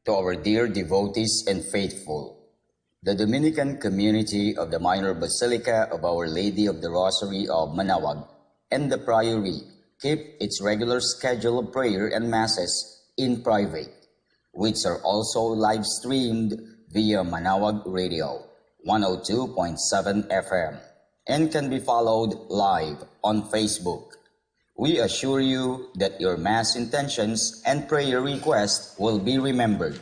To our dear devotees and faithful, the Dominican community of the Minor Basilica of Our Lady of the Rosary of Manaoag and the Priory keep its regular schedule of prayer and masses in private, which are also live streamed via Manaoag Radio 102.7 FM and can be followed live on Facebook. We assure you that your Mass intentions and prayer requests will be remembered.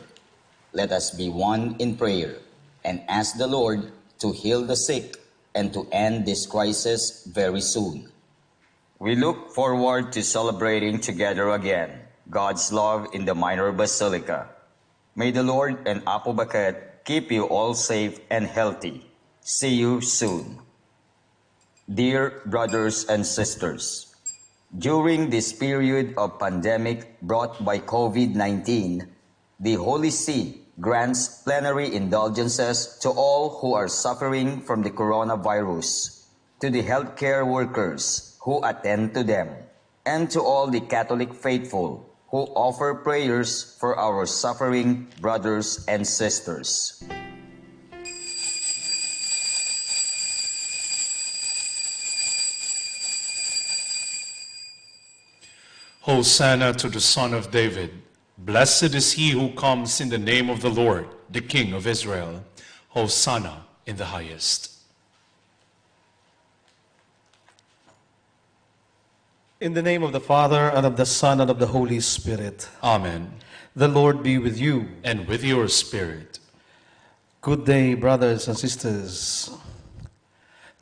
Let us be one in prayer and ask the Lord to heal the sick and to end this crisis very soon. We look forward to celebrating together again God's love in the Minor Basilica. May the Lord and Apo Baket keep you all safe and healthy. See you soon. Dear brothers and sisters, during this period of pandemic brought by COVID-19, the Holy See grants plenary indulgences to all who are suffering from the coronavirus, to the healthcare workers who attend to them, and to all the Catholic faithful who offer prayers for our suffering brothers and sisters. Hosanna to the Son of David. Blessed is he who comes in the name of the Lord, the King of Israel. Hosanna in the highest. In the name of the Father, and of the Son, and of the Holy Spirit. Amen. The Lord be with you. And with your spirit. Good day, brothers and sisters.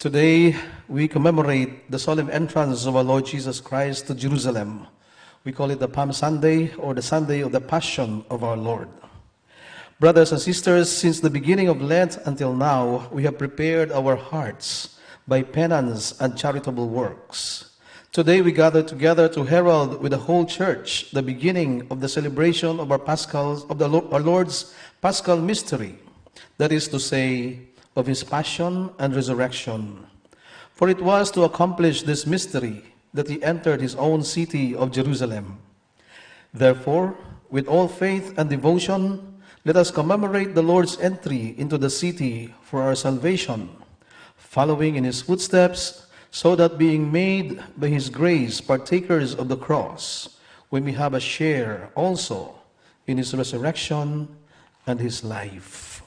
Today, we commemorate the solemn entrance of our Lord Jesus Christ to Jerusalem. We call it the Palm Sunday, or the Sunday of the Passion of our Lord. Brothers and sisters, since the beginning of Lent until now, we have prepared our hearts by penance and charitable works. Today we gather together to herald with the whole Church the beginning of the celebration of our Lord's Paschal mystery, that is to say, of His Passion and Resurrection. For it was to accomplish this mystery that He entered His own city of Jerusalem. Therefore, with all faith and devotion, let us commemorate the Lord's entry into the city for our salvation, following in His footsteps, so that being made by His grace partakers of the cross, we may have a share also in His resurrection and His life.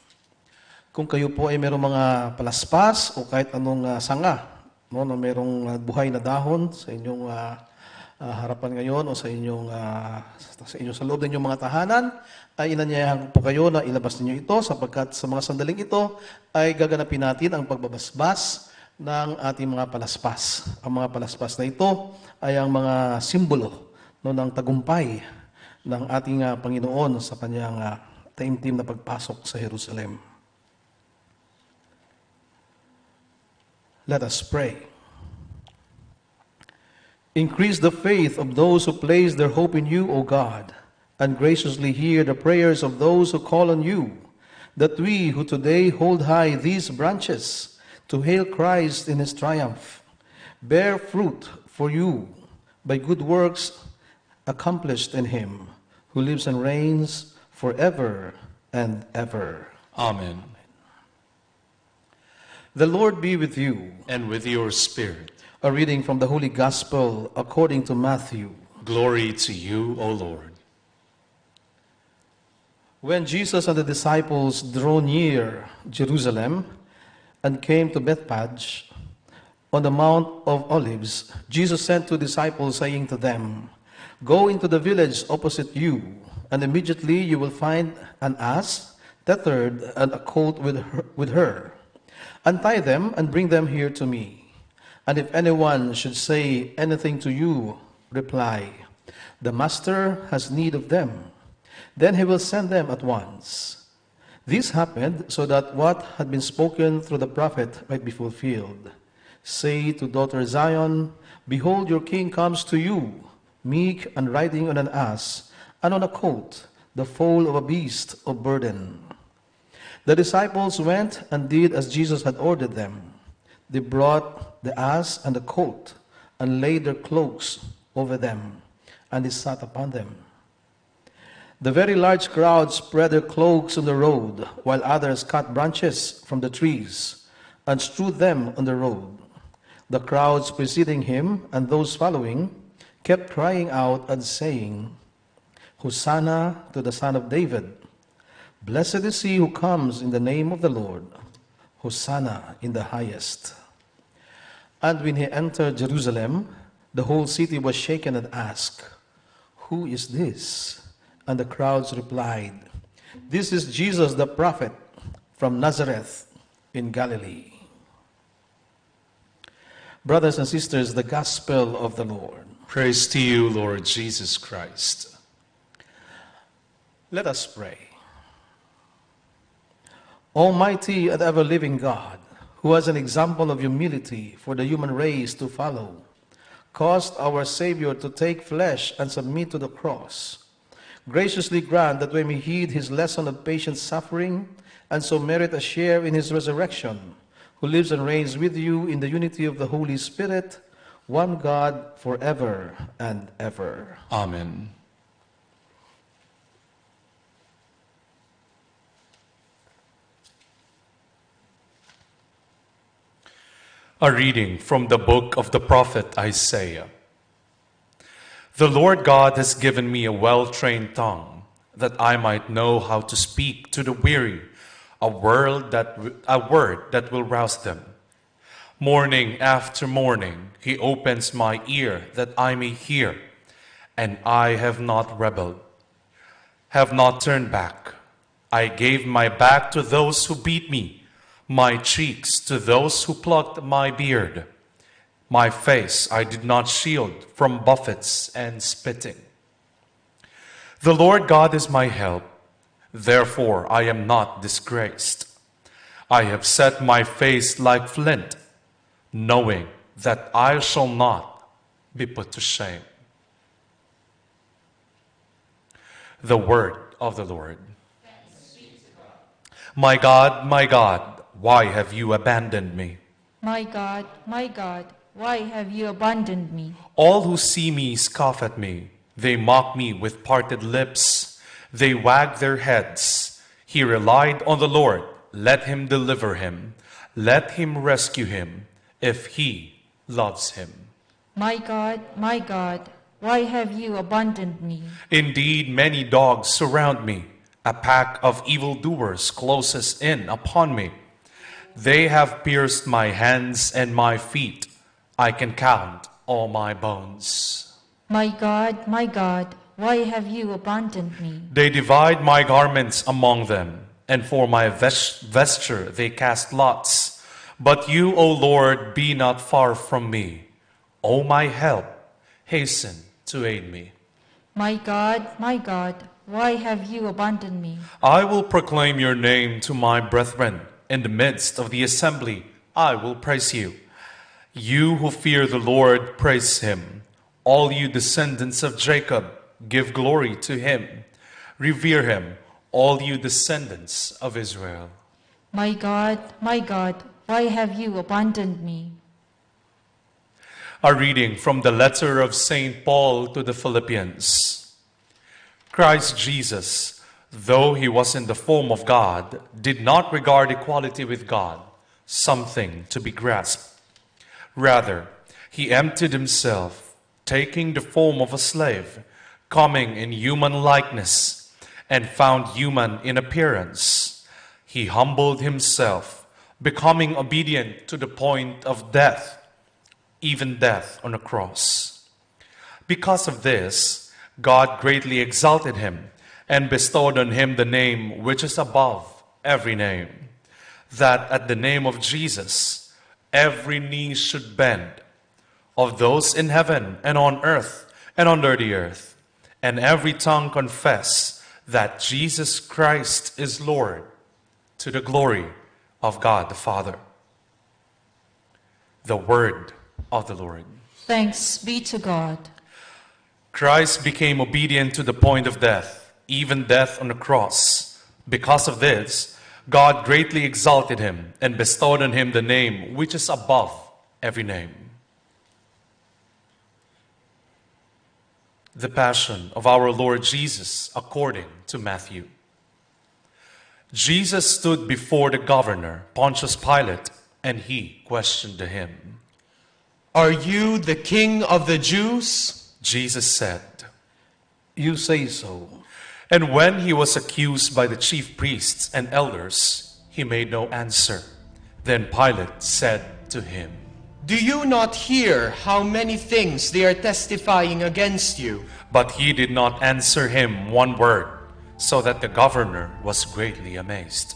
Kung kayo po ay mayroong mga palaspas o kahit anong sanga, no, na mayroong buhay na dahon sa inyong harapan ngayon o sa inyong sa loob ng inyong mga tahanan, ay inanyayahan po kayo na ilabas ninyo ito sapagkat sa mga sandaling ito ay gaganapin natin ang pagbabasbas ng ating mga palaspas. Ang mga palaspas na ito ay ang mga simbolo, no, ng tagumpay ng ating Panginoon sa kanyang taimtim na pagpasok sa Jerusalem. Let us pray. Increase the faith of those who place their hope in you, O God, and graciously hear the prayers of those who call on you, that we who today hold high these branches to hail Christ in His triumph, bear fruit for you by good works accomplished in Him, who lives and reigns forever and ever. Amen. The Lord be with you. And with your spirit. A reading from the Holy Gospel according to Matthew. Glory to you, O Lord. When Jesus and the disciples drew near Jerusalem and came to Bethphage on the Mount of Olives, Jesus sent two disciples, saying to them, "Go into the village opposite you, and immediately you will find an ass tethered and a colt with her. Untie them and bring them here to me. And if anyone should say anything to you, reply, 'The Master has need of them.' Then he will send them at once." This happened so that what had been spoken through the prophet might be fulfilled. "Say to daughter Zion, Behold, your king comes to you, meek and riding on an ass, and on a colt, the foal of a beast of burden." The disciples went and did as Jesus had ordered them. They brought the ass and the colt and laid their cloaks over them, and he sat upon them. The very large crowd spread their cloaks on the road, while others cut branches from the trees and strewed them on the road. The crowds preceding him and those following kept crying out and saying, Hosanna to the Son of David. Blessed is he who comes in the name of the Lord. Hosanna in the highest. And when he entered Jerusalem, the whole city was shaken and asked, Who is this? And the crowds replied, This is Jesus the prophet from Nazareth in Galilee. Brothers and sisters, the gospel of the Lord. Praise to you, Lord Jesus Christ. Let us pray. Almighty and ever-living God, who has an example of humility for the human race to follow, caused our Savior to take flesh and submit to the cross. Graciously grant that we may heed his lesson of patient suffering and so merit a share in his resurrection, who lives and reigns with you in the unity of the Holy Spirit, one God, forever and ever. Amen. A reading from the book of the prophet Isaiah. The Lord God has given me a well-trained tongue, that I might know how to speak to the weary, a word that will rouse them. Morning after morning, he opens my ear that I may hear, and I have not rebelled, have not turned back. I gave my back to those who beat me, my cheeks to those who plucked my beard. My face I did not shield from buffets and spitting. The Lord God is my help, therefore I am not disgraced. I have set my face like flint, knowing that I shall not be put to shame. The word of the Lord. My God, why have you abandoned me? My God, why have you abandoned me? All who see me scoff at me. They mock me with parted lips. They wag their heads. He relied on the Lord. Let him deliver him. Let him rescue him, if he loves him. My God, why have you abandoned me? Indeed, many dogs surround me. A pack of evildoers closes in upon me. They have pierced my hands and my feet. I can count all my bones. My God, why have you abandoned me? They divide my garments among them, and for my vesture they cast lots. But you, O Lord, be not far from me. O my help, hasten to aid me. My God, why have you abandoned me? I will proclaim your name to my brethren. In the midst of the assembly, I will praise you. You who fear the Lord, praise him. All you descendants of Jacob, give glory to him. Revere him, all you descendants of Israel. My God, why have you abandoned me? A reading from the letter of St. Paul to the Philippians. Christ Jesus, though he was in the form of God, did not regard equality with God something to be grasped. Rather, he emptied himself, taking the form of a slave, coming in human likeness, and found human in appearance. He humbled himself, becoming obedient to the point of death, even death on a cross. Because of this, God greatly exalted him and bestowed on him the name which is above every name, that at the name of Jesus every knee should bend, of those in heaven and on earth and under the earth, and every tongue confess that Jesus Christ is Lord, to the glory of God the Father. The word of the Lord. Thanks be to God. Christ became obedient to the point of death, even death on the cross. Because of this, God greatly exalted him and bestowed on him the name which is above every name. The Passion of our Lord Jesus according to Matthew. Jesus stood before the governor, Pontius Pilate, and he questioned him. Are you the king of the Jews? Jesus said, You say so. and when he was accused by the chief priests and elders, he made no answer. Then Pilate said to him, Do you not hear how many things they are testifying against you? But he did not answer him one word, so that the governor was greatly amazed.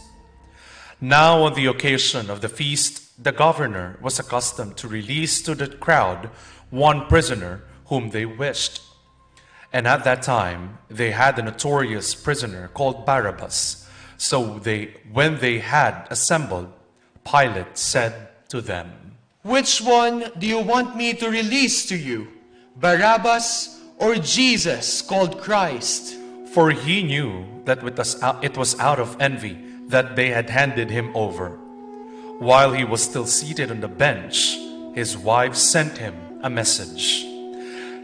Now on the occasion of the feast, the governor was accustomed to release to the crowd one prisoner whom they wished. And at that time they had a notorious prisoner called Barabbas. So when they had assembled, Pilate said to them, Which one do you want me to release to you, Barabbas or Jesus called Christ? For he knew that it was out of envy that they had handed him over. While he was still seated on the bench, his wife sent him a message.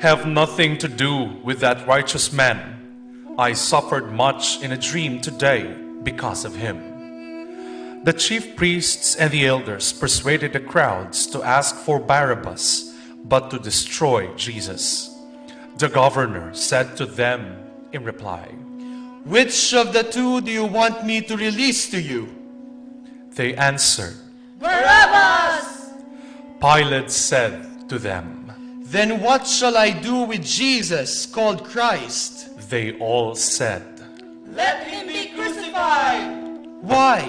Have nothing to do with that righteous man. I suffered much in a dream today because of him. The chief priests and the elders persuaded the crowds to ask for Barabbas, but to destroy Jesus. The governor said to them in reply, Which of the two do you want me to release to you? They answered, Barabbas! Pilate said to them. Then what shall I do with Jesus called Christ? They all said, Let him be crucified! Why?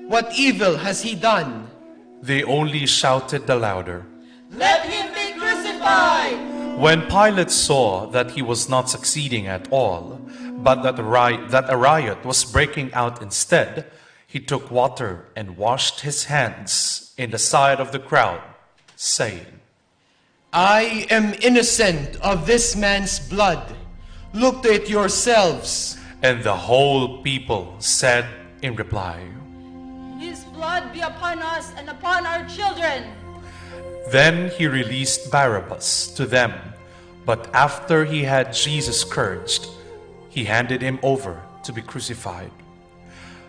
What evil has he done? They only shouted the louder. Let him be crucified! When Pilate saw that he was not succeeding at all, but that a riot was breaking out instead, he took water and washed his hands in the sight of the crowd, saying, I am innocent of this man's blood. Look to it yourselves. And the whole people said in reply, His blood be upon us and upon our children! Then he released Barabbas to them, but after he had Jesus scourged, he handed him over to be crucified.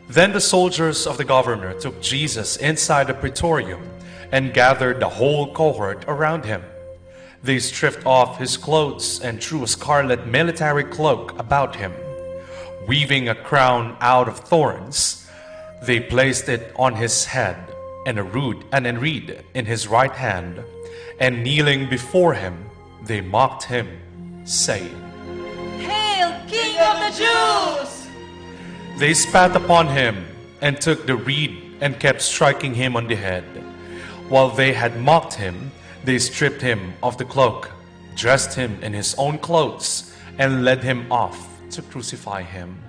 Then the soldiers of the governor took Jesus inside the praetorium and gathered the whole cohort around him. They stripped off his clothes and threw a scarlet military cloak about him. Weaving a crown out of thorns, they placed it on his head and a reed in his right hand, and kneeling before him, they mocked him, saying, Hail, King of the Jews! They spat upon him and took the reed and kept striking him on the head. While they had mocked him, they stripped him of the cloak, dressed him in his own clothes, and led him off to crucify him.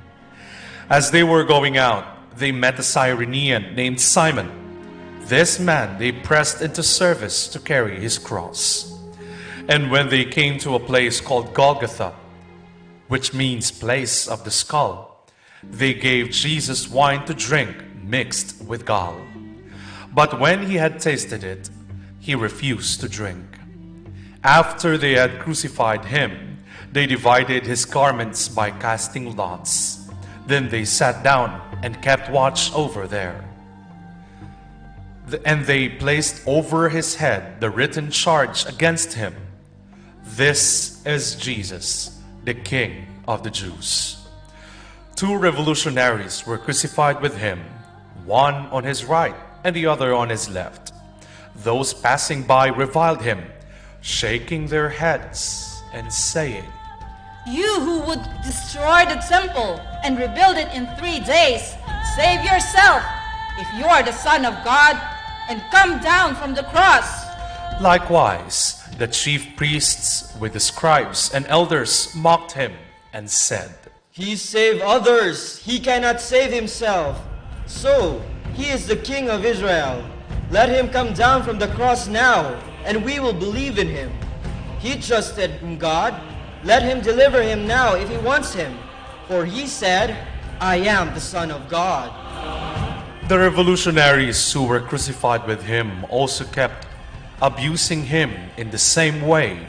As they were going out, they met a Cyrenian named Simon. This man they pressed into service to carry his cross. And when they came to a place called Golgotha, which means place of the skull, they gave Jesus wine to drink mixed with gall. But when he had tasted it, he refused to drink. After they had crucified him, they divided his garments by casting lots. Then they sat down and kept watch over there. And they placed over his head the written charge against him, This is Jesus, the King of the Jews. 2 revolutionaries were crucified with him, one on his right and the other on his left. Those passing by reviled him, shaking their heads and saying, You who would destroy the temple and rebuild it in 3 days, save yourself, if you are the Son of God, and come down from the cross. Likewise, the chief priests with the scribes and elders mocked him and said, He saved others, he cannot save himself. So, he is the King of Israel. Let him come down from the cross now, and we will believe in him. He trusted in God. Let him deliver him now if he wants him. For he said, I am the Son of God. The revolutionaries who were crucified with him also kept abusing him in the same way.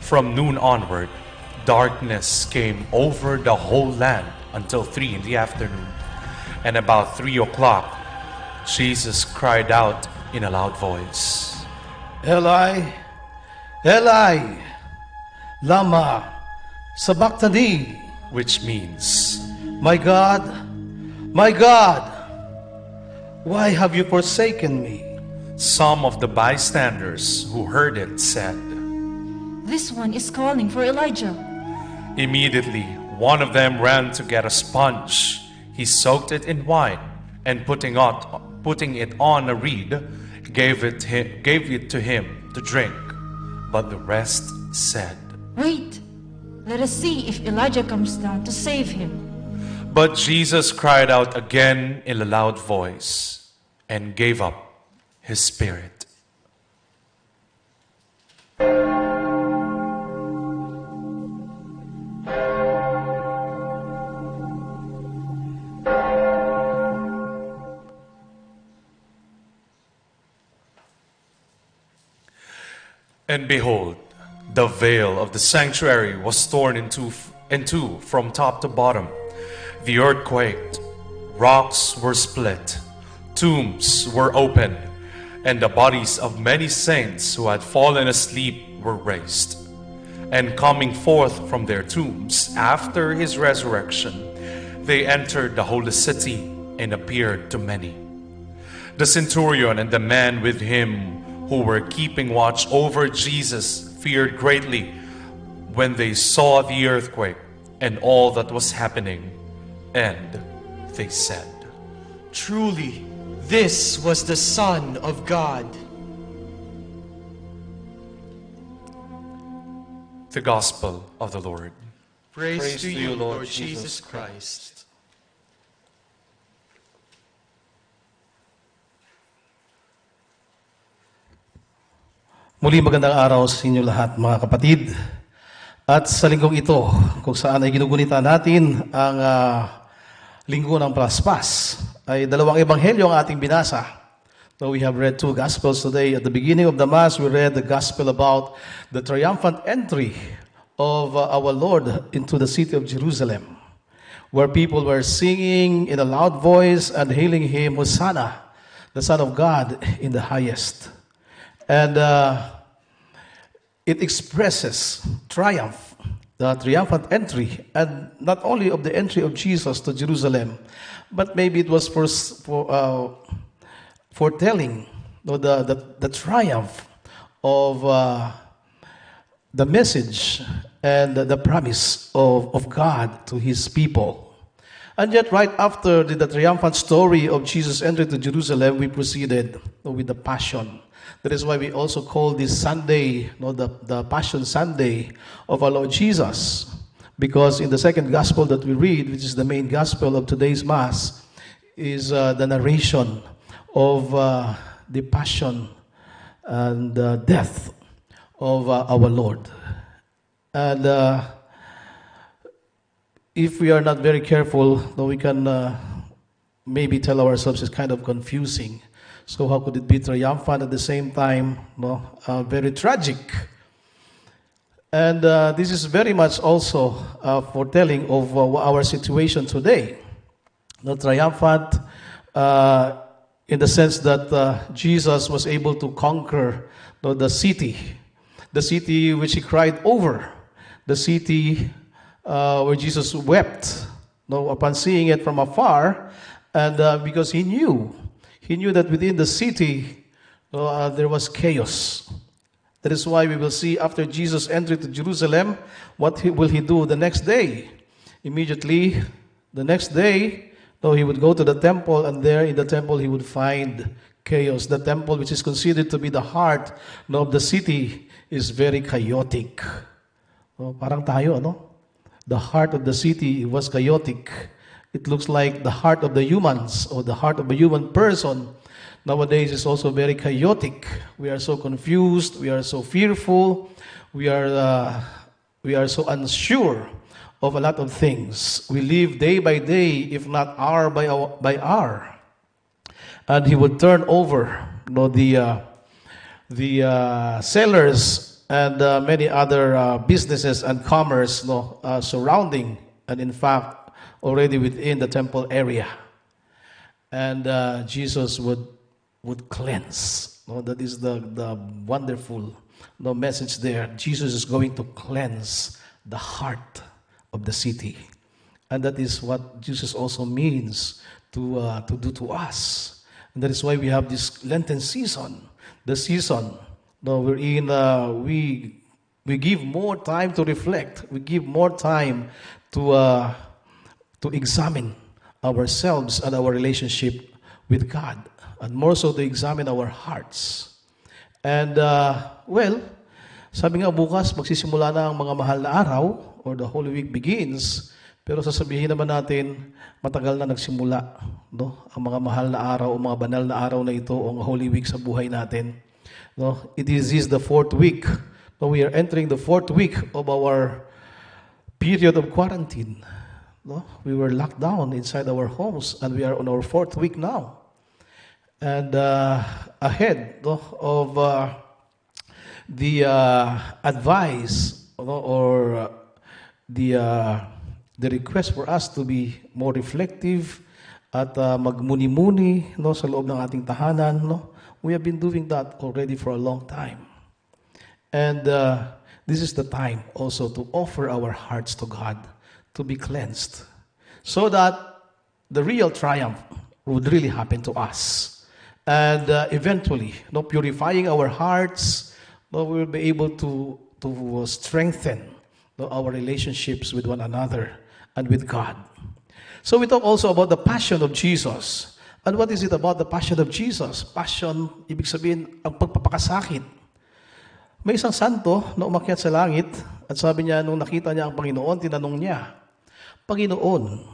From noon onward, darkness came over the whole land until 3 in the afternoon. And about 3 o'clock, Jesus cried out in a loud voice, Eli, Eli, lama sabachthani, which means, my God, why have you forsaken me? some of the bystanders who heard it said. This one is calling for Elijah. Immediately, one of them ran to get a sponge. He soaked it in wine and putting it on a reed, gave it to him to drink. But the rest said, Wait, let us see if Elijah comes down to save him. But Jesus cried out again in a loud voice and gave up his spirit. And behold, the veil of the sanctuary was torn in two from top to bottom. The earth quaked, rocks were split, tombs were opened, and the bodies of many saints who had fallen asleep were raised. And coming forth from their tombs after his resurrection, they entered the holy city and appeared to many. The centurion and the man with him who were keeping watch over Jesus feared greatly when they saw the earthquake and all that was happening. And they said, Truly, this was the Son of God. The Gospel of the Lord. Praise to you, Lord Jesus Christ. Muli magandang araw sa inyo lahat mga kapatid. At sa linggong ito, kung saan ay ginugunita natin ang linggo ng Paspas, ay dalawang ebanghelyo ang ating binasa. So we have read two Gospels today. At the beginning of the Mass, we read the Gospel about the triumphant entry of our Lord into the city of Jerusalem, where people were singing in a loud voice and hailing Him, Hosanna, the Son of God in the highest. And it expresses triumph, the triumphant entry, and not only of the entry of Jesus to Jerusalem, but maybe it was foretelling the triumph of the message and the promise of God to His people. And yet, right after the triumphant story of Jesus' entry to Jerusalem, we proceeded with the Passion. That is why we also call this Sunday, the Passion Sunday of our Lord Jesus. Because in the second Gospel that we read, which is the main Gospel of today's Mass, is the narration of the Passion and death of our Lord. And if we are not very careful, we can maybe tell ourselves it's kind of confusing. So how could it be triumphant at the same time, very tragic? And this is very much also foretelling of our situation today. Triumphant in the sense that Jesus was able to conquer the city which He cried over, the city where Jesus wept upon seeing it from afar, and because He knew that within the city there was chaos. That is why we will see after Jesus entered to Jerusalem, what will He do the next day? Immediately, the next day, He would go to the temple, and there in the temple He would find chaos. The temple, which is considered to be the heart of the city, is very chaotic. Parang tayo, The heart of the city was chaotic. It looks like the heart of the humans, or the heart of a human person nowadays is also very chaotic. We are so confused, we are so fearful, we are so unsure of a lot of things. We live day by day, if not hour by hour. And He would turn over the sellers and many other businesses and commerce, no, surrounding and in fact already within the temple area. And Jesus would cleanse. No, that is the wonderful no message there. Jesus is going to cleanse the heart of the city, and that is what Jesus also means to do to us. And that is why we have this Lenten season, the season no, wherein we give more time to reflect. We give more time to examine ourselves and our relationship with God, and more so to examine our hearts. And well, sabi nga bukas magsisimula na ang mga mahal na araw, or the Holy Week begins, pero sasabihin naman natin matagal na nagsimula, no? Ang mga mahal na araw, ang mga banal na araw na ito, ang Holy Week sa buhay natin. No? It is the fourth week. No, we are entering the fourth week of our period of quarantine. No? We were locked down inside our homes, and we are on our fourth week now. And ahead no, of the advice or the request for us to be more reflective at magmuni-muni no, sa loob ng ating tahanan, no? We have been doing that already for a long time. And this is the time also to offer our hearts to God, to be cleansed, so that the real triumph would really happen to us. And eventually, no, purifying our hearts, no, we will be able to strengthen no, our relationships with one another and with God. So we talk also about the passion of Jesus. And what is it about the passion of Jesus? Passion, ibig sabihin, ang pagpapakasakit. May isang santo na umakyat sa langit at sabi niya, nung nakita niya ang Panginoon, tinanong niya, Panginoon,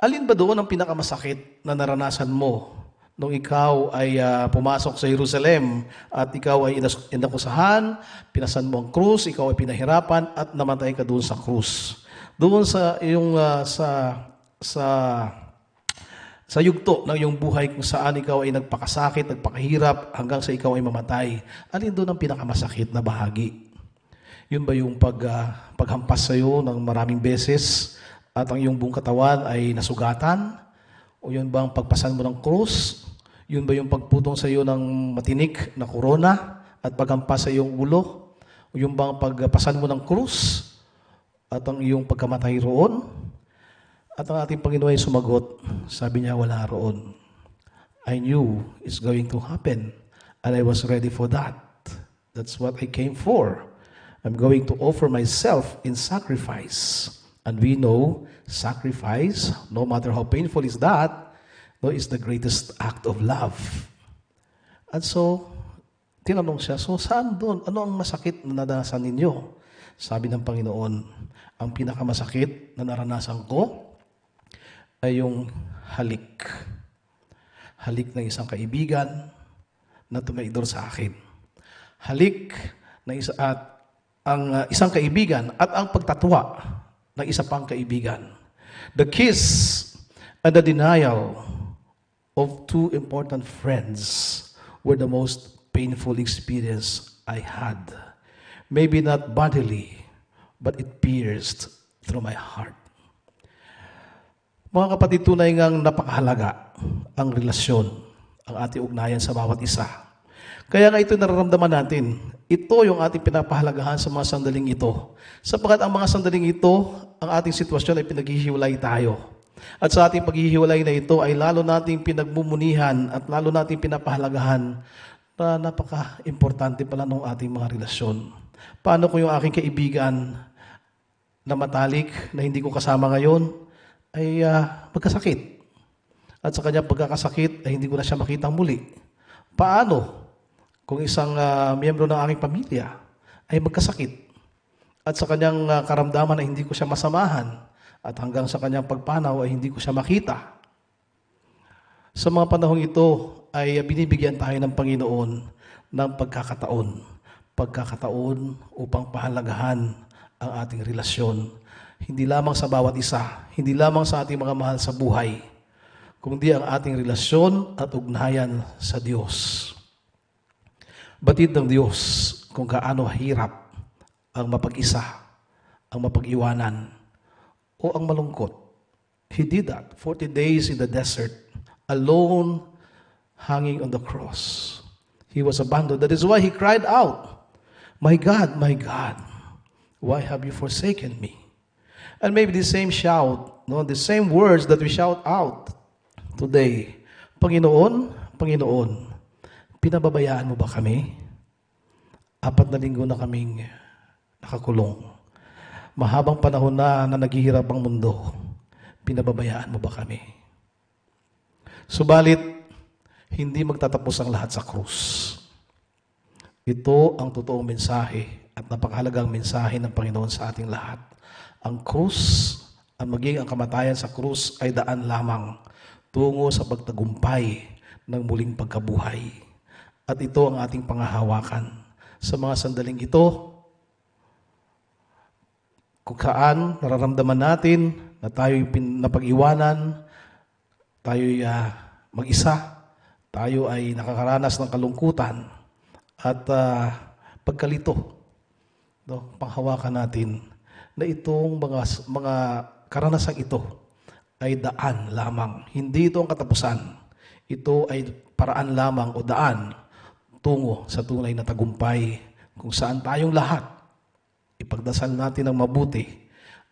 alin ba doon ang pinakamasakit na naranasan mo nung ikaw ay pumasok sa Jerusalem at ikaw ay inakusahan, pinasan mo ang krus, ikaw ay pinahirapan at namatay ka doon sa krus. Doon sa iyong sa yugto ng iyong buhay kung saan ikaw ay nagpakasakit, nagpakahirap hanggang sa ikaw ay mamatay. Alin doon ang pinakamasakit na bahagi? Yun ba yung paghampas sa iyo ng maraming beses at ang iyong buong katawan ay nasugatan? O yun ba ang pagpasan mo ng krus? Yun ba yung pagputong sa iyo ng matinik na korona at paghampas sa iyong ulo? O yun ba ang pagpasan mo ng krus at ang iyong pagkamatay roon? At ang ating Panginoon ay sumagot, sabi niya, wala roon. I knew it's going to happen, and I was ready for that. That's what I came for. I'm going to offer myself in sacrifice. And we know, sacrifice, no matter how painful is that, no, is the greatest act of love. And so, tinanong siya, so saan doon? Ano ang masakit na naranasan ninyo? Sabi ng Panginoon, ang pinakamasakit na naranasan ko ay yung halik. Halik ng isang kaibigan na tumaidor sa akin. Halik na isang kaibigan at ang pagtatwa ng isa pang kaibigan. The kiss and the denial of two important friends were the most painful experience I had. Maybe not bodily, but it pierced through my heart. Mga kapatid, tunay ngang napakahalaga ang relasyon, ang ating ugnayan sa bawat isa. Kaya nga ito nararamdaman natin. Ito yung ating pinapahalagahan sa mga sandaling ito. Sapagkat ang mga sandaling ito, ang ating sitwasyon ay pinaghihiwalay tayo. At sa ating paghihiwalay na ito ay lalo nating pinagmumunihan at lalo nating pinapahalagahan na napaka-importante pala ng ating mga relasyon. Paano kung yung aking kaibigan na matalik, na hindi ko kasama ngayon, ay magkasakit. At sa kanyang pagkakasakit ay hindi ko na siya makitang muli. Paano kung isang miyembro ng aking pamilya ay magkasakit at sa kanyang karamdaman ay hindi ko siya masamahan at hanggang sa kanyang pagpanaw ay hindi ko siya makita? Sa mga panahong ito ay binibigyan tayo ng Panginoon ng pagkakataon upang pahalagahan ang ating relasyon. Hindi lamang sa bawat isa, hindi lamang sa ating mga mahal sa buhay, kundi ang ating relasyon at ugnayan sa Diyos. Batid ng Diyos, kung gaano hirap ang mapag-isa, ang mapag-iwanan, o ang malungkot. He did that 40 days in the desert, alone, hanging on the cross. He was abandoned. That is why he cried out, my God, why have you forsaken me? And maybe the same shout, no, the same words that we shout out today, Panginoon, Panginoon, pinababayaan mo ba kami? 4 na linggo na kaming nakakulong. Mahabang panahon na naghihirap ang mundo. Pinababayaan mo ba kami? Subalit, hindi magtatapos ang lahat sa krus. Ito ang totoong mensahe at napakahalagang mensahe ng Panginoon sa ating lahat. Ang krus, ang maging ang kamatayan sa krus ay daan lamang tungo sa pagtagumpay ng muling pagkabuhay. At ito ang ating pangahawakan. Sa mga sandaling ito, kung saan nararamdaman natin na tayo'y napag-iwanan, tayo'y mag-isa, tayo ay nakakaranas ng kalungkutan at pagkalito. No, panghawakan natin na itong mga karanasang ito ay daan lamang. Hindi ito ang katapusan. Ito ay paraan lamang o daan tungo sa tunay na tagumpay kung saan tayong lahat, ipagdasal natin ang mabuti,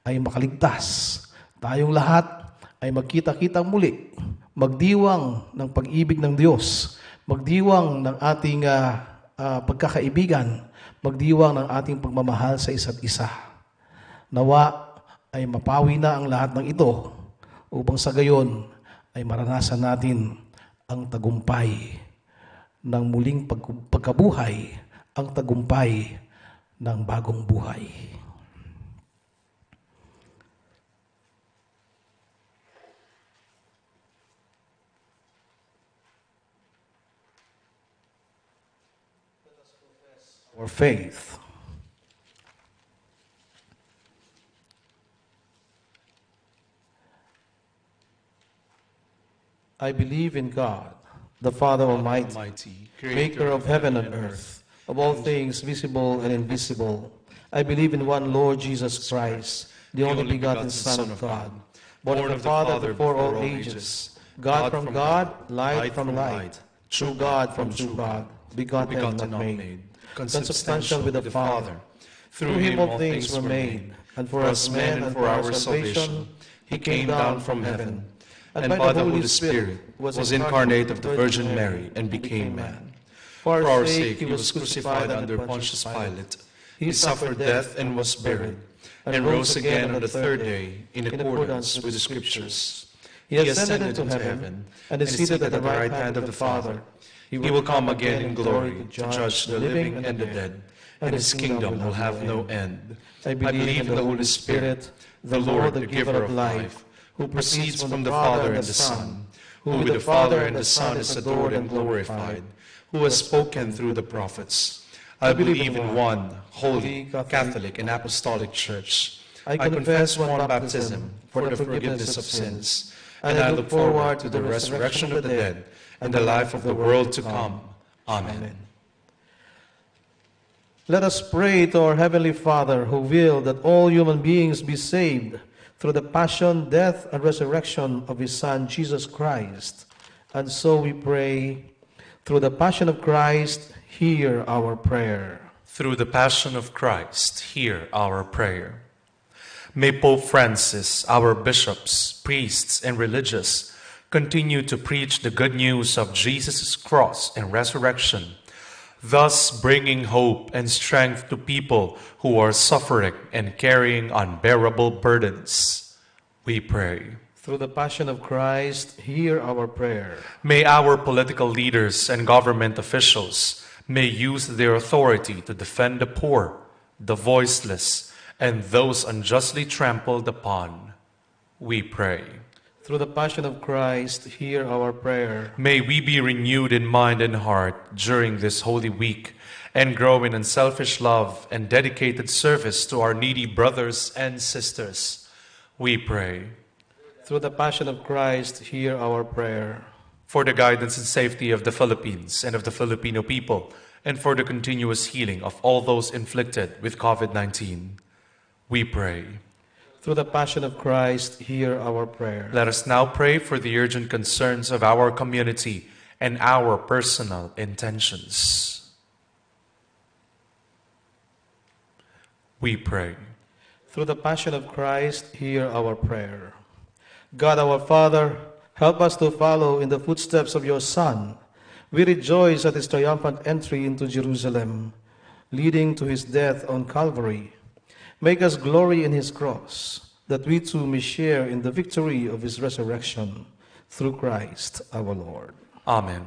ay makaligtas. Tayong lahat ay magkita-kitang muli, magdiwang ng pag-ibig ng Diyos, magdiwang ng ating pagkakaibigan, magdiwang ng ating pagmamahal sa isa't isa. Nawa ay mapawi na ang lahat ng ito upang sa gayon ay maranasan natin ang tagumpay ng muling pagkabuhay, ang tagumpay ng bagong buhay. Our faith. I believe in God, the Father Almighty, maker of heaven and earth, of all things visible and invisible. I believe in one Lord Jesus Christ, the only begotten Son of God, born of the Father before all ages, God from God, light from light, true God from true God, begotten and not made, consubstantial with the Father. Through him all things were made, and for us men and for our salvation, he came down from heaven, and by the Holy Spirit was incarnate of the Virgin Mary and became man. For our sake he was crucified under Pontius Pilate. He suffered death and was buried, and rose again on the third day in accordance with the Scriptures. He ascended into heaven and is seated at the right hand of the Father. He will come again in glory to judge the living and the dead, and his kingdom will have no end. I believe in the Holy Spirit, the Lord, the giver of life, who proceeds from the Father and the Son, who with the Father and the Son is adored and glorified, who has spoken through the prophets. I believe in one holy, Catholic, and Apostolic Church. I confess one baptism for the forgiveness of sins, and I look forward to the resurrection of the dead and the life of the world to come. Amen. Let us pray to our Heavenly Father, who willed that all human beings be saved through the passion, death, and resurrection of his Son, Jesus Christ. And so we pray, through the passion of Christ, hear our prayer. Through the passion of Christ, hear our prayer. May Pope Francis, our bishops, priests, and religious continue to preach the good news of Jesus' cross and resurrection, thus bringing hope and strength to people who are suffering and carrying unbearable burdens. We pray. Through the passion of Christ, hear our prayer. May our political leaders and government officials may use their authority to defend the poor, the voiceless, and those unjustly trampled upon. We pray. Through the passion of Christ, hear our prayer. May we be renewed in mind and heart during this Holy Week and grow in unselfish love and dedicated service to our needy brothers and sisters. We pray. Through the passion of Christ, hear our prayer. For the guidance and safety of the Philippines and of the Filipino people, and for the continuous healing of all those inflicted with COVID-19, we pray. Through the passion of Christ, hear our prayer. Let us now pray for the urgent concerns of our community and our personal intentions. We pray. Through the passion of Christ, hear our prayer. God our Father, help us to follow in the footsteps of your Son. We rejoice at his triumphant entry into Jerusalem, leading to his death on Calvary. Make us glory in his cross, that we too may share in the victory of his resurrection, through Christ our Lord. Amen.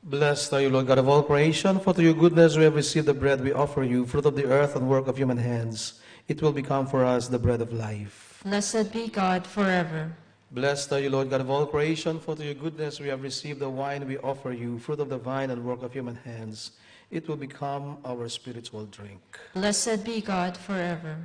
Blessed are you, Lord God of all creation, for through your goodness we have received the bread we offer you, fruit of the earth and work of human hands. It will become for us the bread of life. Blessed be God forever. Blessed are you, Lord God of all creation, for through your goodness we have received the wine we offer you, fruit of the vine and work of human hands. It will become our spiritual drink. Blessed be God forever.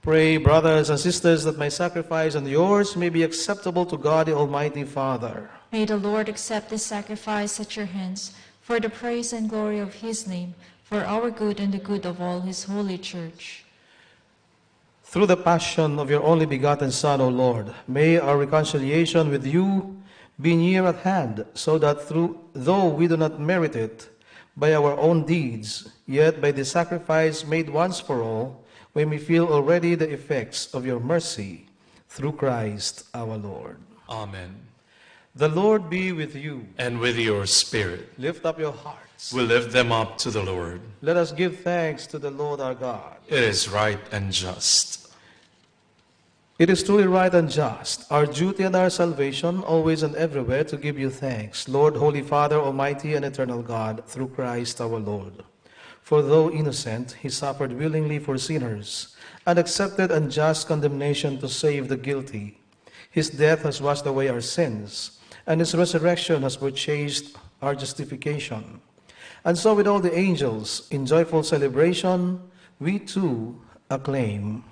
Pray, brothers and sisters, that my sacrifice and yours may be acceptable to God the Almighty Father. May the Lord accept this sacrifice at your hands for the praise and glory of his name, for our good and the good of all his holy church. Through the passion of your only begotten Son, O Lord, may our reconciliation with you be near at hand, so that though we do not merit it by our own deeds, yet by the sacrifice made once for all, we may feel already the effects of your mercy, through Christ our Lord. Amen. The Lord be with you. And with your spirit. Lift up your hearts. We lift them up to the Lord. Let us give thanks to the Lord our God. It is right and just. It is truly right and just, our duty and our salvation, always and everywhere, to give you thanks, Lord, Holy Father, Almighty and eternal God, through Christ our Lord. For though innocent, he suffered willingly for sinners, and accepted unjust condemnation to save the guilty. His death has washed away our sins, and his resurrection has purchased our justification. And so with all the angels, in joyful celebration, we too acclaim,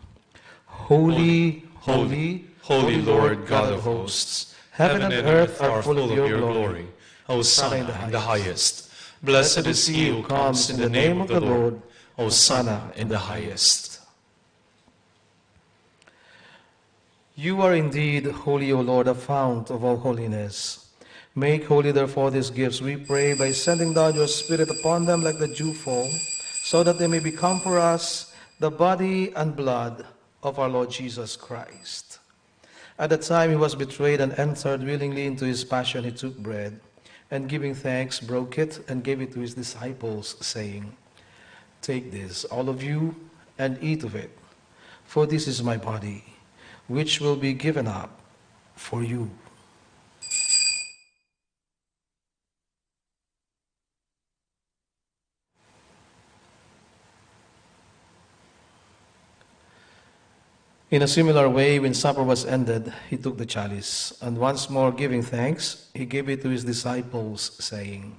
Holy, holy, holy Lord God of hosts, heaven and earth are full of your glory. Hosanna in the highest. Blessed is he who comes in the name of the Lord. Hosanna in the highest. You are indeed holy, O Lord, the fount of all holiness. Make holy, therefore, these gifts, we pray, by sending down your Spirit upon them like the dewfall, so that they may become for us the body and blood of our Lord Jesus Christ. At the time he was betrayed and entered willingly into his passion, he took bread, and giving thanks, broke it and gave it to his disciples, saying, Take this, all of you, and eat of it, for this is my body, which will be given up for you. In a similar way, when supper was ended, he took the chalice, and once more giving thanks, he gave it to his disciples, saying,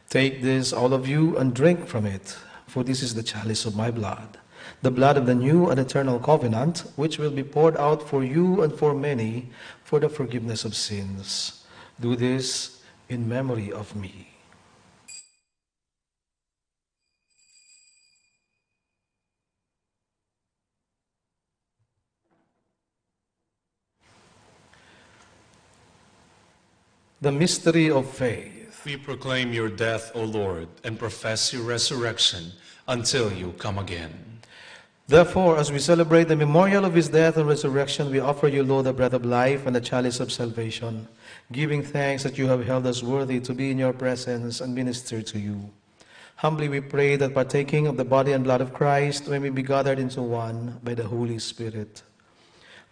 Take this, all of you, and drink from it, for this is the chalice of my blood, the blood of the new and eternal covenant, which will be poured out for you and for many for the forgiveness of sins. Do this in memory of me. The mystery of faith. We proclaim your death, O Lord, and profess your resurrection until you come again. Therefore, as we celebrate the memorial of his death and resurrection, we offer you, Lord, the bread of life and the chalice of salvation, giving thanks that you have held us worthy to be in your presence and minister to you. Humbly we pray that partaking of the body and blood of Christ, we may be gathered into one by the Holy Spirit.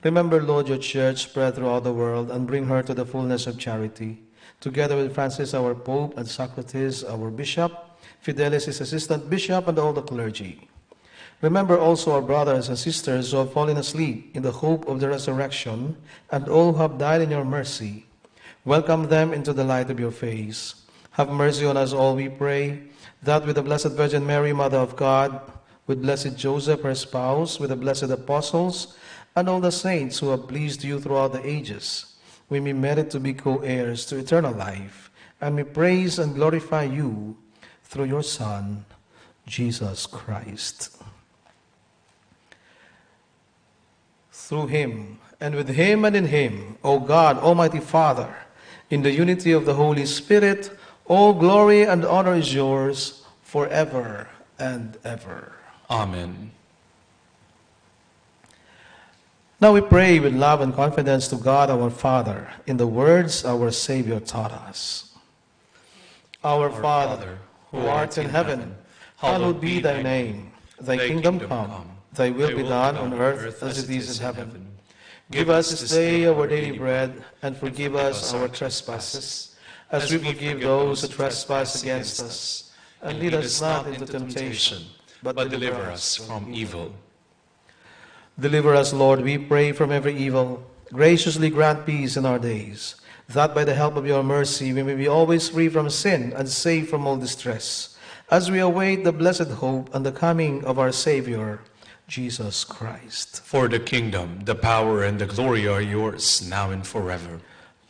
Remember, Lord, your church spread throughout the world and bring her to the fullness of charity, together with Francis, our Pope, and Socrates, our Bishop, Fidelis, his assistant bishop, and all the clergy. Remember also our brothers and sisters who have fallen asleep in the hope of the resurrection, and all who have died in your mercy. Welcome them into the light of your face. Have mercy on us all, we pray, that with the Blessed Virgin Mary, Mother of God, with blessed Joseph, her spouse, with the blessed apostles, and all the saints who have pleased you throughout the ages, we may merit to be co-heirs to eternal life, and may praise and glorify you through your Son, Jesus Christ. Through him, and with him, and in him, O God, Almighty Father, in the unity of the Holy Spirit, all glory and honor is yours forever and ever. Amen. Now we pray with love and confidence to God our Father in the words our Savior taught us. Our Father, who art in heaven, hallowed be thy name. Thy kingdom come, thy will be done on earth as it is in heaven. Give us this day our daily bread, and forgive us our trespasses, as we forgive those who trespass against us. And lead us not into temptation, but deliver us from evil. Deliver us, Lord, we pray, from every evil. Graciously grant peace in our days, that by the help of your mercy we may be always free from sin and safe from all distress, as we await the blessed hope and the coming of our Savior, Jesus Christ. For the kingdom, the power, and the glory are yours, now and forever.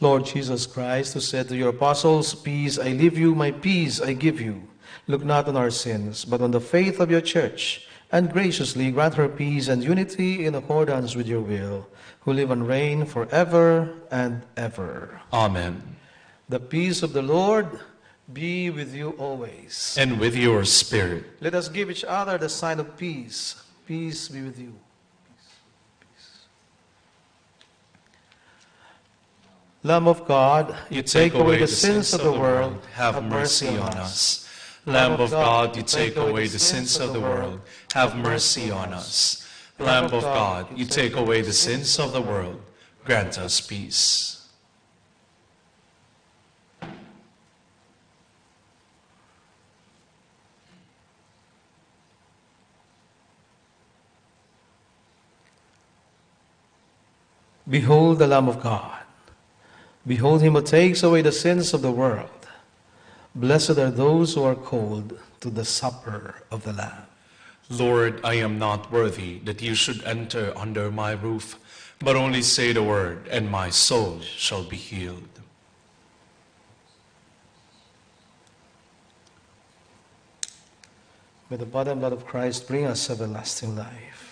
Lord Jesus Christ, who said to your apostles, "Peace I leave you, my peace I give you," look not on our sins, but on the faith of your church, and graciously grant her peace and unity in accordance with your will, who live and reign forever and ever. Amen. The peace of the Lord be with you always. And with your spirit. Let us give each other the sign of peace. Peace be with you. Lamb of God, you take away the sins of the world, have mercy on us. Lamb of God, you take away the sins of the world, have mercy on us. Lamb of God, you take away the sins of the world, grant us peace. Behold the Lamb of God. Behold him who takes away the sins of the world. Blessed are those who are called to the supper of the Lamb. Lord, I am not worthy that you should enter under my roof, but only say the word, and my soul shall be healed. May the body and blood of Christ bring us everlasting life.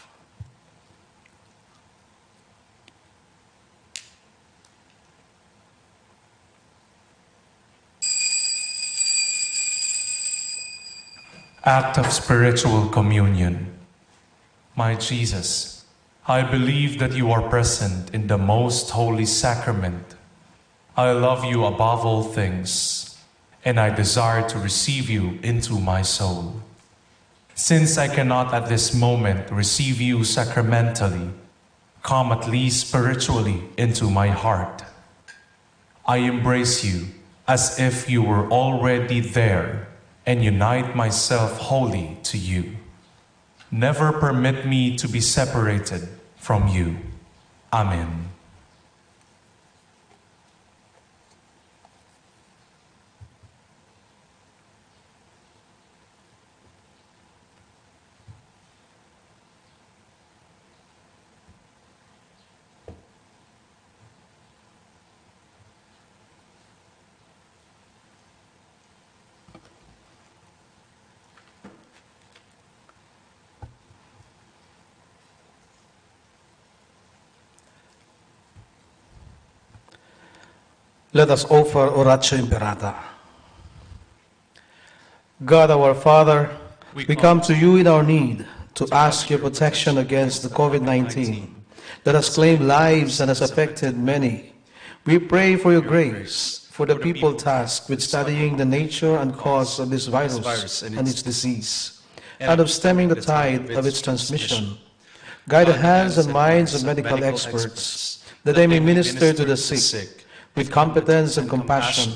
Act of spiritual communion. My Jesus, I believe that you are present in the most holy sacrament. I love you above all things, and I desire to receive you into my soul. Since I cannot at this moment receive you sacramentally, come at least spiritually into my heart. I embrace you as if you were already there, and unite myself wholly to you. Never permit me to be separated from you. Amen. Let us offer Oratio Imperata. God our Father, we come to you in our need, to ask your protection against the COVID-19 that has claimed lives and has affected many. We pray for your grace for the people tasked with studying the nature and cause of this virus and its disease, and of stemming the tide of its transmission. Guide the hands and minds of medical experts, that they may minister to the sick with competence and compassion,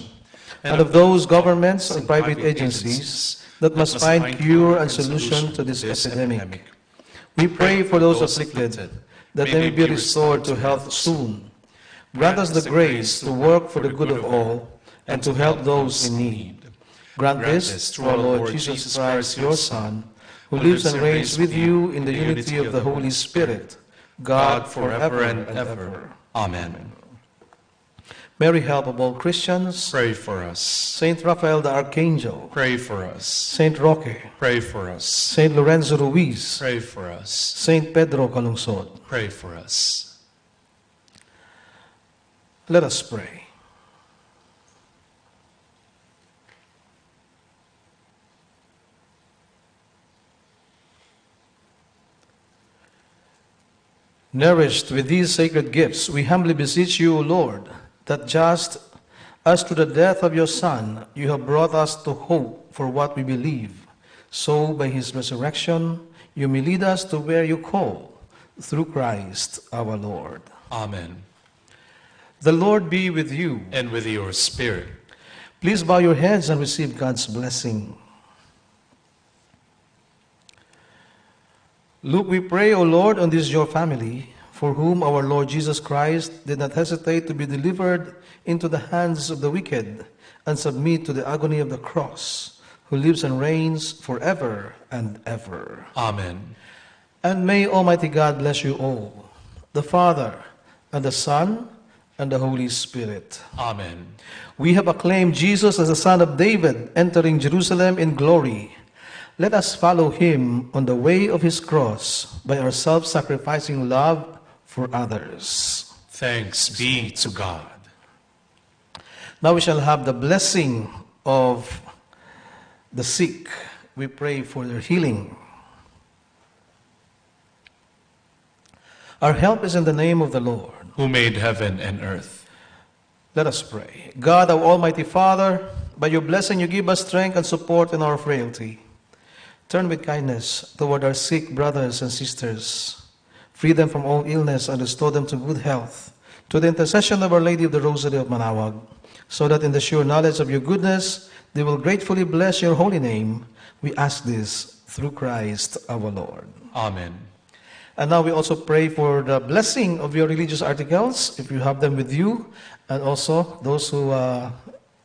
and of those governments and private agencies that must find cure and solution to this epidemic. We pray for those afflicted, that they may be restored to health soon. Grant us the grace to work for the good of all and to help those in need. Grant this through our Lord Jesus Christ, your Son, who lives and reigns with you in the unity of the Holy Spirit, God forever and ever. Amen. Mary, help of all Christians. Pray for us. Saint Raphael the Archangel. Pray for us. Saint Roque. Pray for us. Saint Lorenzo Ruiz. Pray for us. Saint Pedro Calungsod. Pray for us. Let us pray. Nourished with these sacred gifts, we humbly beseech you, O Lord, that just as through the death of your Son you have brought us to hope for what we believe, so by his resurrection you may lead us to where you call, through Christ our Lord. Amen. The Lord be with you. And with your spirit. Please bow your heads and receive God's blessing. Look, we pray, O Lord, on this your family, for whom our Lord Jesus Christ did not hesitate to be delivered into the hands of the wicked and submit to the agony of the cross, who lives and reigns forever and ever. Amen. And may Almighty God bless you all, the Father, and the Son, and the Holy Spirit. Amen. We have acclaimed Jesus as the Son of David, entering Jerusalem in glory. Let us follow him on the way of his cross by our self-sacrificing love for others. Thanks be to God. Now we shall have the blessing of the sick. We pray for their healing. Our help is in the name of the Lord, who made heaven and earth. Let us pray. God, our Almighty Father, by your blessing you give us strength and support in our frailty. Turn with kindness toward our sick brothers and sisters. Free them from all illness and restore them to good health, to the intercession of Our Lady of the Rosary of Manaoag, so that in the sure knowledge of your goodness, they will gratefully bless your holy name. We ask this through Christ our Lord. Amen. And now we also pray for the blessing of your religious articles, if you have them with you, and also those who were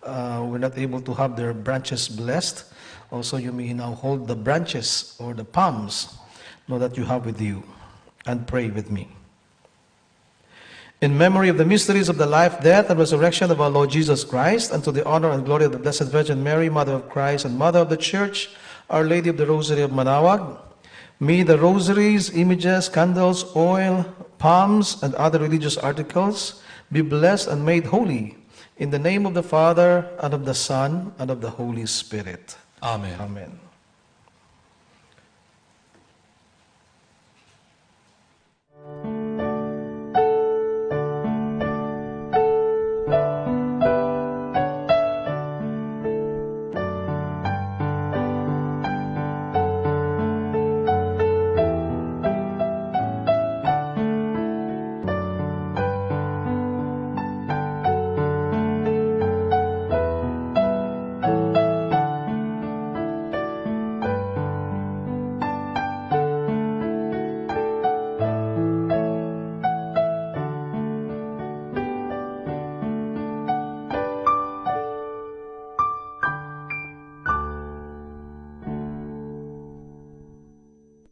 not able to have their branches blessed. Also, you may now hold the branches or the palms, know that you have with you, and pray with me. In memory of the mysteries of the life, death, and resurrection of our Lord Jesus Christ, and to the honor and glory of the Blessed Virgin Mary, Mother of Christ and Mother of the Church, Our Lady of the Rosary of Manaoag, may the rosaries, images, candles, oil, palms, and other religious articles be blessed and made holy, in the name of the Father, and of the Son, and of the Holy Spirit. Amen. Amen.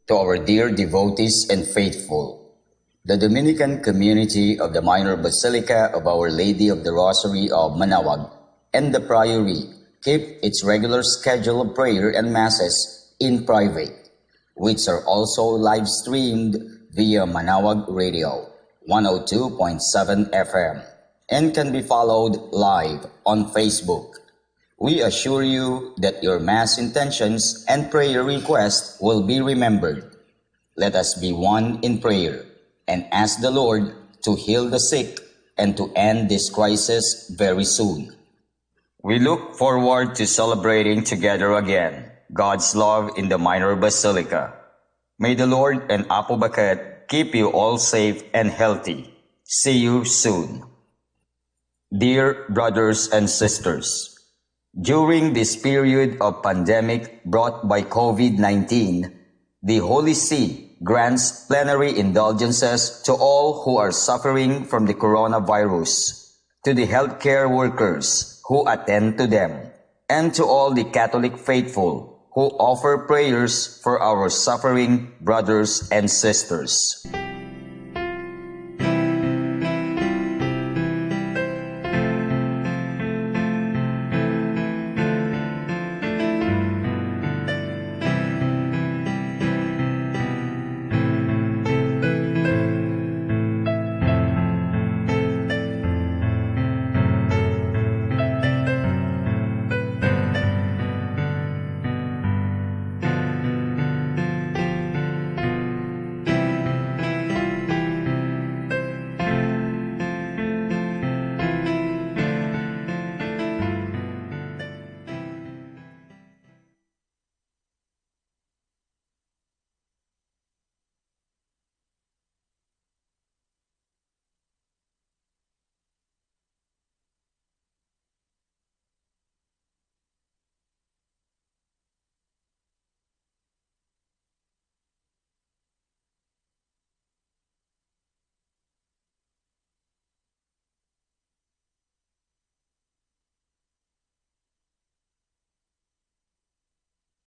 To our dear devotees and faithful, the Dominican community of the Minor Basilica of Our Lady of the Rosary of Manaoag and the Priory keep its regular schedule of prayer and masses in private, which are also live streamed via Manaoag Radio 102.7 FM and can be followed live on Facebook. We assure you that your Mass intentions and prayer requests will be remembered let us be one in prayer and ask the Lord to heal the sick and to end this crisis very soon. We look forward to celebrating together again God's love in the Minor Basilica. May the Lord and Apo Baket keep you all safe and healthy. See you soon. Dear brothers and sisters, during this period of pandemic brought by COVID-19, the Holy See grants plenary indulgences to all who are suffering from the coronavirus, to the healthcare workers who attend to them, and to all the Catholic faithful who offer prayers for our suffering brothers and sisters.